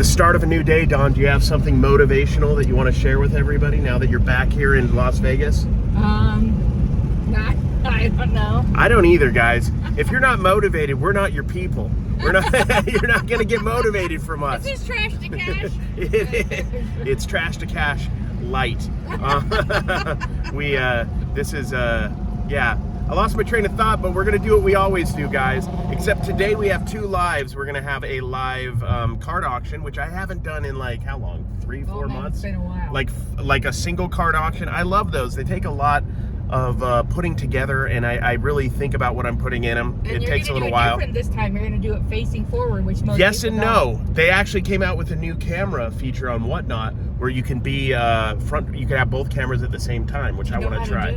the start of a new day, Dawn. Do you have something motivational that you want to share with everybody now that you're back here in Las Vegas? I don't know. I don't either, guys. If you're not motivated, we're not your people. We're not. You're not going to get motivated from us. This is trash to cash. It's trash to cash light. This is yeah. I lost my train of thought, but we're going to do what we always do, guys. Except today we have two lives. We're going to have a live card auction, which I haven't done in like, how long? 3-4 months? It's been a while. Like a single card auction. I love those. They take a lot of putting together, and I really think about what I'm putting in them. And it takes a little while. Different this time. You're going to do it facing forward, which most yes and don't. no. They actually came out with a new camera feature on Whatnot, where you can be front. You can have both cameras at the same time, which I want to try.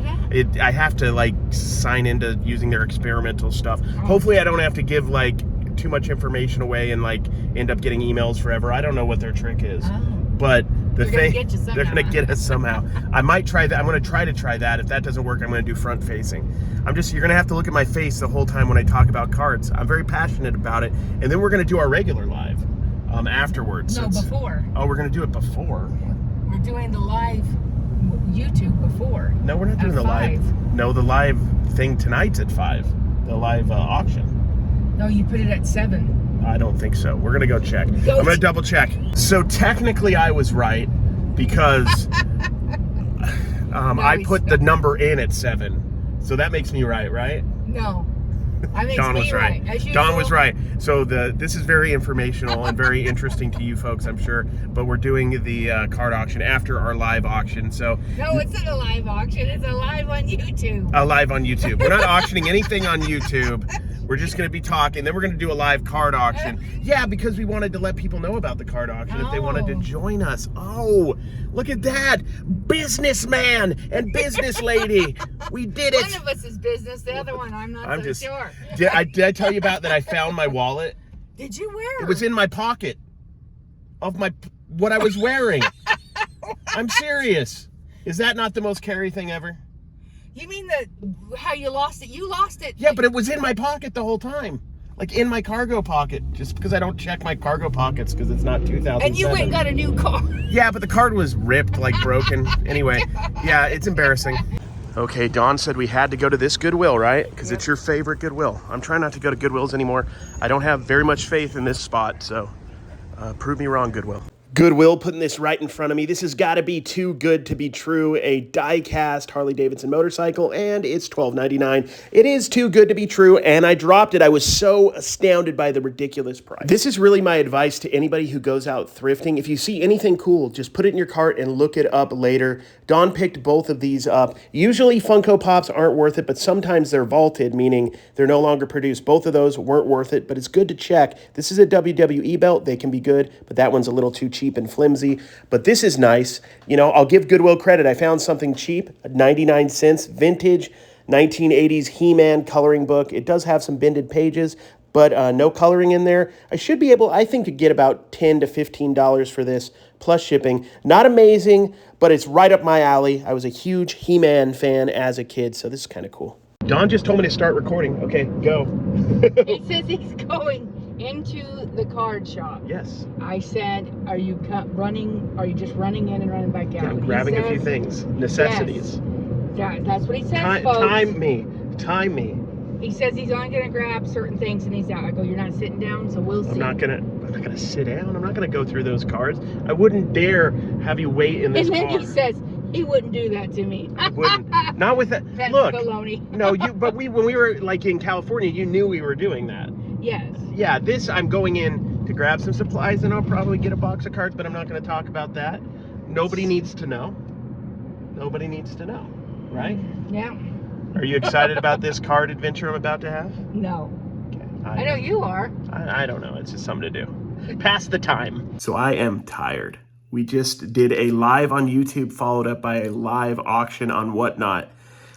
I have to like sign into using their experimental stuff. Hopefully, I don't have to give like too much information away and like end up getting emails forever. I don't know what their trick is, but they're gonna get us somehow. I might try that. I'm gonna try that. If that doesn't work, I'm gonna do front facing. You're gonna have to look at my face the whole time when I talk about cards. I'm very passionate about it, and then we're gonna do our regular live afterwards. No, before. Oh, we're gonna do it before. We're doing the live YouTube before. No, we're not doing the live. No, the live thing tonight's at 5. The live auction. No, you put it at 7. I don't think so. We're gonna go check. I'm gonna double check. So technically I was right because I put the number in at 7. So that makes me right? No. I mean, Dawn was right. Dawn was right. So this is very informational and very interesting to you folks, I'm sure. But we're doing the card auction after our live auction. So no, it's not a live auction. It's a live on YouTube. A live on YouTube. We're not auctioning anything on YouTube. We're just going to be talking. Then we're going to do a live card auction. Yeah, because we wanted to let people know about the card auction if they wanted to join us. Oh, look at that. Businessman and business lady. We did it. One of us is business. The other one, I'm not sure. Did I tell you about that I found my wallet? Did you wear it? It was in my pocket of what I was wearing. I'm serious. Is that not the most Carrie thing ever? You mean how you lost it? You lost it. Yeah, but it was in my pocket the whole time. Like in my cargo pocket. Just because I don't check my cargo pockets because it's not 2007. And you went and got a new card. Yeah, but the card was ripped, like broken. Anyway, yeah, it's embarrassing. Okay, Dawn said we had to go to this Goodwill, right? Because it's your favorite Goodwill. I'm trying not to go to Goodwills anymore. I don't have very much faith in this spot, so prove me wrong, Goodwill. Goodwill putting this right in front of me. This has got to be too good to be true. A die-cast Harley-Davidson motorcycle, and it's $12.99. It is too good to be true, and I dropped it. I was so astounded by the ridiculous price. This is really my advice to anybody who goes out thrifting. If you see anything cool, just put it in your cart and look it up later. Dawn picked both of these up. Usually Funko Pops aren't worth it, but sometimes they're vaulted, meaning they're no longer produced. Both of those weren't worth it, but it's good to check. This is a WWE belt. They can be good, but that one's a little too cheap and flimsy, but this is nice. You know, I'll give Goodwill credit. I found something cheap, 99 cents, vintage 1980s He-Man coloring book. It does have some bended pages, but no coloring in there. I should be able, I think, to get about $10 to $15 for this, plus shipping. Not amazing, but it's right up my alley. I was a huge He-Man fan as a kid, so this is kind of cool. Dawn just told me to start recording. Okay, go. He says he's going into the card shop. Yes. I said, are you running? Are you just running in and running back out? I'm grabbing a few things, necessities. Yes. That's what he says, Time me. He says he's only going to grab certain things and he's out. I go, you're not sitting down, so we'll see. I'm not gonna sit down. I'm not gonna go through those cards. I wouldn't dare have you wait in this car. And then he says he wouldn't do that to me. I wouldn't. Not with that. That's look. baloney. No, but when we were like in California, you knew we were doing that. Yes. Yeah, I'm going in to grab some supplies and I'll probably get a box of cards, but I'm not going to talk about that. Nobody needs to know. Nobody needs to know, right? Yeah. Are you excited about this card adventure I'm about to have? No. Okay. I know you are. I don't know. It's just something to do. Pass the time. So I am tired. We just did a live on YouTube followed up by a live auction on Whatnot.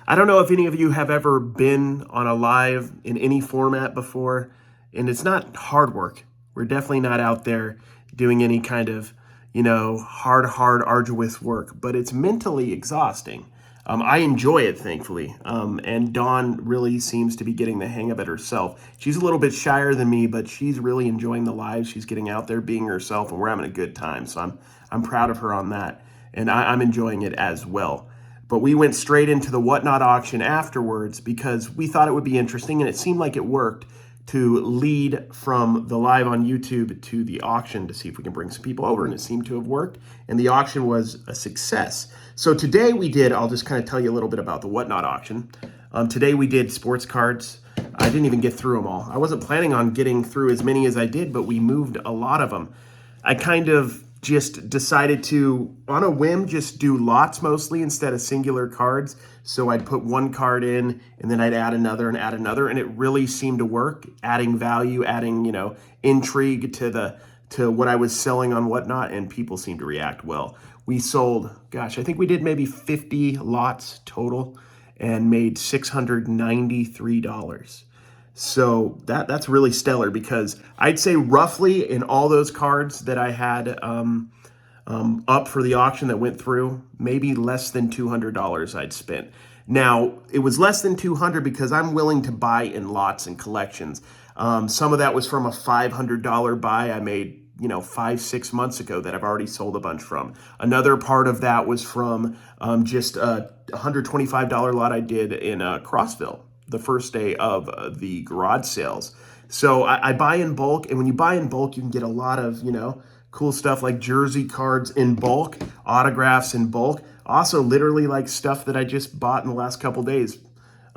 I don't know if any of you have ever been on a live in any format before, and it's not hard work. We're definitely not out there doing any kind of, hard, arduous work, but it's mentally exhausting. I enjoy it, thankfully, and Dawn really seems to be getting the hang of it herself. She's a little bit shyer than me, but she's really enjoying the live. She's getting out there, being herself, and we're having a good time. So I'm proud of her on that, and I'm enjoying it as well. But we went straight into the Whatnot auction afterwards because we thought it would be interesting, and it seemed like it worked to lead from the live on YouTube to the auction to see if we can bring some people over, and it seemed to have worked, and the auction was a success. So today we did, I'll just kind of tell you a little bit about the Whatnot auction. Today we did sports cards. I didn't even get through them all. I wasn't planning on getting through as many as I did, but we moved a lot of them. I kind of just decided to, on a whim, just do lots mostly instead of singular cards. So I'd put one card in and then I'd add another, and it really seemed to work, adding value, adding, intrigue to what I was selling on Whatnot, and people seemed to react well. We sold, gosh, I think we did maybe 50 lots total and made $693. So that's really stellar, because I'd say roughly in all those cards that I had up for the auction that went through, maybe less than $200 I'd spent. Now, it was less than $200 because I'm willing to buy in lots and collections. Some of that was from a $500 buy I made 5-6 months ago that I've already sold a bunch from. Another part of that was from just a $125 lot I did in Crossville the first day of the garage sales. So I buy in bulk, and when you buy in bulk, you can get a lot of, cool stuff like jersey cards in bulk, autographs in bulk. Also, literally like stuff that I just bought in the last couple days.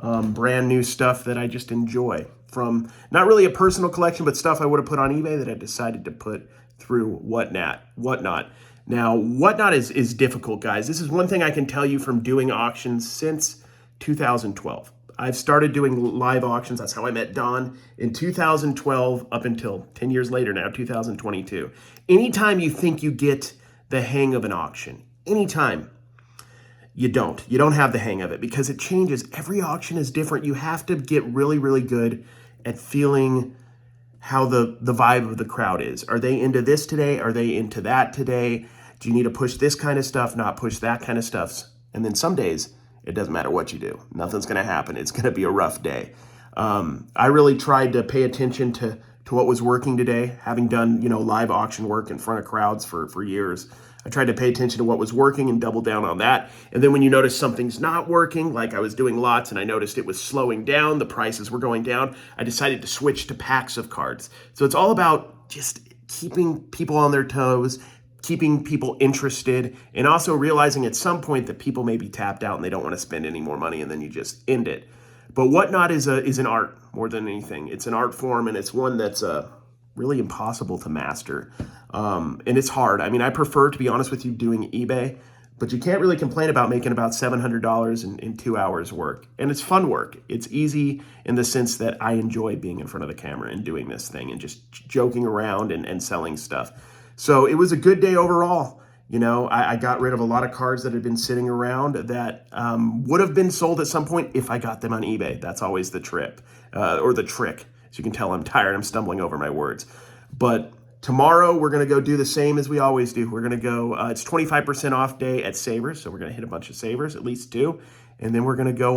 Brand new stuff that I just enjoy from not really a personal collection, but stuff I would have put on eBay that I decided to put through Whatnot. Now, Whatnot is difficult, guys. This is one thing I can tell you from doing auctions since 2012. I've started doing live auctions. That's how I met Don in 2012 up until 10 years later now, 2022. Anytime you think you get the hang of an auction, anytime, you don't have the hang of it, because it changes. Every auction is different. You have to get really, really good at feeling how the vibe of the crowd is. Are they into this today? Are they into that today? Do you need to push this kind of stuff, not push that kind of stuff? And then some days, it doesn't matter what you do. Nothing's going to happen. It's going to be a rough day. I really tried to pay attention to what was working today, having done, live auction work in front of crowds for years. I tried to pay attention to what was working and double down on that. And then when you notice something's not working, like I was doing lots and I noticed it was slowing down, the prices were going down, I decided to switch to packs of cards. So it's all about just keeping people on their toes, keeping people interested, and also realizing at some point that people may be tapped out and they don't want to spend any more money, and then you just end it. But Whatnot is an art more than anything. It's an art form, and it's one that's really impossible to master. And it's hard. I mean, I prefer, to be honest with you, doing eBay, but you can't really complain about making about $700 in 2 hours work. And it's fun work. It's easy in the sense that I enjoy being in front of the camera and doing this thing and just joking around and selling stuff. So it was a good day overall. I got rid of a lot of cards that had been sitting around that would have been sold at some point if I got them on eBay. That's always the trip, or the trick. As you can tell, I'm tired. I'm stumbling over my words. But tomorrow, we're going to go do the same as we always do. We're going to go, it's 25% off day at Savers. So we're going to hit a bunch of Savers, at least 2. And then we're going to go